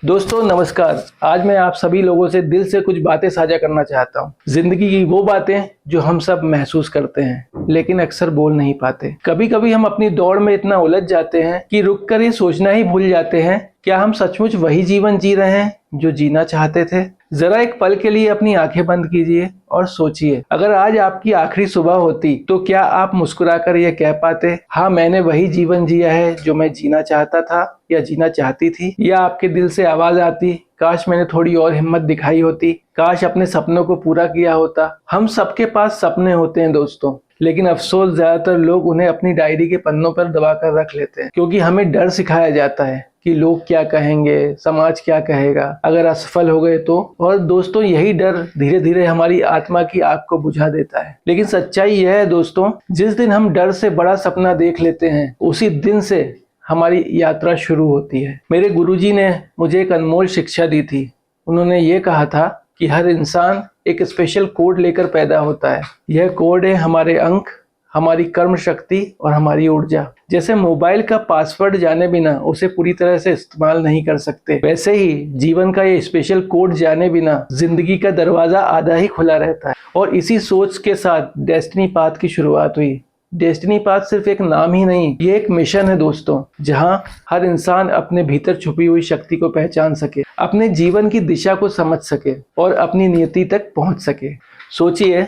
दोस्तों नमस्कार। आज मैं आप सभी लोगों से दिल से कुछ बातें साझा करना चाहता हूँ। जिंदगी की वो बातें जो हम सब महसूस करते हैं लेकिन अक्सर बोल नहीं पाते। कभी कभी हम अपनी दौड़ में इतना उलझ जाते हैं कि रुक कर ये सोचना ही भूल जाते हैं, क्या हम सचमुच वही जीवन जी रहे हैं जो जीना चाहते थे। जरा एक पल के लिए अपनी आंखें बंद कीजिए और सोचिए, अगर आज आपकी आखिरी सुबह होती तो क्या आप मुस्कुराकर यह कह पाते, हाँ मैंने वही जीवन जिया है जो मैं जीना चाहता था या जीना चाहती थी। या आपके दिल से आवाज आती, काश मैंने थोड़ी और हिम्मत दिखाई होती, काश अपने सपनों को पूरा किया होता। हम सबके पास सपने होते हैं दोस्तों, लेकिन अफसोस ज्यादातर लोग उन्हें अपनी डायरी के पन्नों पर दबा कर रख लेते हैं, क्योंकि हमें डर सिखाया जाता है कि लोग क्या कहेंगे, समाज क्या कहेगा अगर असफल हो गए तो। और दोस्तों यही डर धीरे धीरे हमारी आत्मा की आग को बुझा देता है। लेकिन सच्चाई यह है दोस्तों, जिस दिन हम डर से बड़ा सपना देख लेते हैं उसी दिन से हमारी यात्रा शुरू होती है। मेरे गुरुजी ने मुझे एक अनमोल शिक्षा दी थी। उन्होंने ये कहा था कि हर इंसान एक स्पेशल कोड लेकर पैदा होता है। यह कोड है हमारे अंक, हमारी कर्म शक्ति और हमारी ऊर्जा। जैसे मोबाइल का पासवर्ड जाने बिना उसे पूरी तरह से इस्तेमाल नहीं कर सकते, वैसे ही जीवन का ये स्पेशल कोड जाने बिना जिंदगी का दरवाजा आधा ही खुला रहता है। और इसी सोच के साथ डेस्टिनी पाथ की शुरुआत हुई। डेस्टिनी पाथ सिर्फ एक नाम ही नहीं, ये एक मिशन है दोस्तों, जहां हर इंसान अपने भीतर छुपी हुई शक्ति को पहचान सके, अपने जीवन की दिशा को समझ सके और अपनी नियति तक पहुंच सके। सोचिए,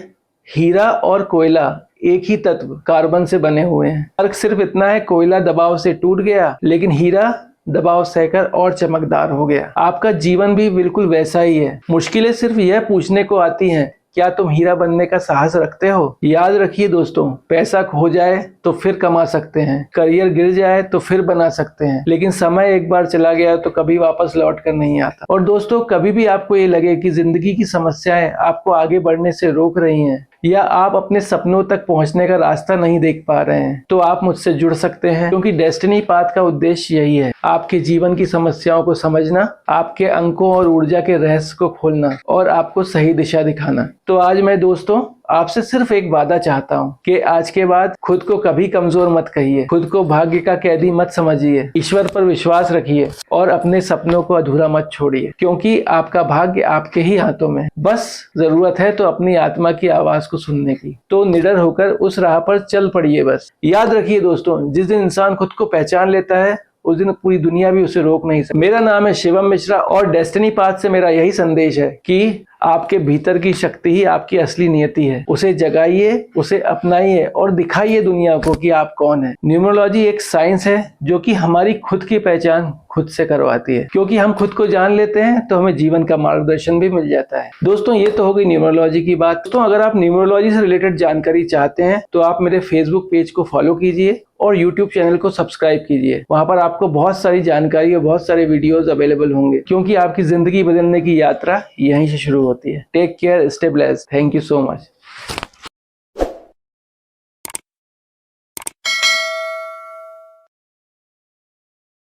हीरा और कोयला एक ही तत्व कार्बन से बने हुए हैं। फर्क सिर्फ इतना है, कोयला दबाव से टूट गया लेकिन हीरा दबाव सहकर और चमकदार हो गया। आपका जीवन भी बिल्कुल वैसा ही है। मुश्किलें सिर्फ यह पूछने को आती हैं, क्या तुम हीरा बनने का साहस रखते हो? याद रखिए दोस्तों, पैसा खो जाए तो फिर कमा सकते हैं, करियर गिर जाए तो फिर बना सकते हैं, लेकिन समय एक बार चला गया तो कभी वापस लौट कर नहीं आता। और दोस्तों कभी भी आपको ये लगे कि जिंदगी की समस्याएं आपको आगे बढ़ने से रोक रही हैं या आप अपने सपनों तक पहुंचने का रास्ता नहीं देख पा रहे हैं, तो आप मुझसे जुड़ सकते हैं, क्योंकि डेस्टिनी पाथ का उद्देश्य यही है, आपके जीवन की समस्याओं को समझना, आपके अंकों और ऊर्जा के रहस्य को खोलना और आपको सही दिशा दिखाना। तो आज मैं दोस्तों आपसे सिर्फ एक वादा चाहता हूँ कि आज के बाद खुद को कभी कमजोर मत कहिए, खुद को भाग्य का कैदी मत समझिए, ईश्वर पर विश्वास रखिए और अपने सपनों को अधूरा मत छोड़िए, क्योंकि आपका भाग्य आपके ही हाथों में। बस जरूरत है तो अपनी आत्मा की आवाज को सुनने की। तो निडर होकर उस राह पर चल पड़िए। बस याद रखिए दोस्तों, जिस दिन इंसान खुद को पहचान लेता है उस दिन पूरी दुनिया भी उसे रोक नहीं सकती। मेरा नाम है शिवम मिश्रा और डेस्टिनी पाथ से मेरा यही संदेश है कि आपके भीतर की शक्ति ही आपकी असली नियति है। उसे जगाइए, उसे अपनाइए और दिखाइए दुनिया को कि आप कौन है। न्यूमरोलॉजी एक साइंस है जो कि हमारी खुद की पहचान खुद से करवाती है, क्योंकि हम खुद को जान लेते हैं तो हमें जीवन का मार्गदर्शन भी मिल जाता है। दोस्तों ये तो हो गई न्यूमरोलॉजी की बात। दोस्तों अगर आप न्यूमरोलॉजी से रिलेटेड जानकारी चाहते हैं तो आप मेरे फेसबुक पेज को फॉलो कीजिए और यूट्यूब चैनल को सब्सक्राइब कीजिए। वहां पर आपको बहुत सारी जानकारी और बहुत सारे वीडियोस अवेलेबल होंगे, क्योंकि आपकी जिंदगी बदलने की यात्रा यहीं से शुरू होती है। Take care, stay blessed, thank you so much.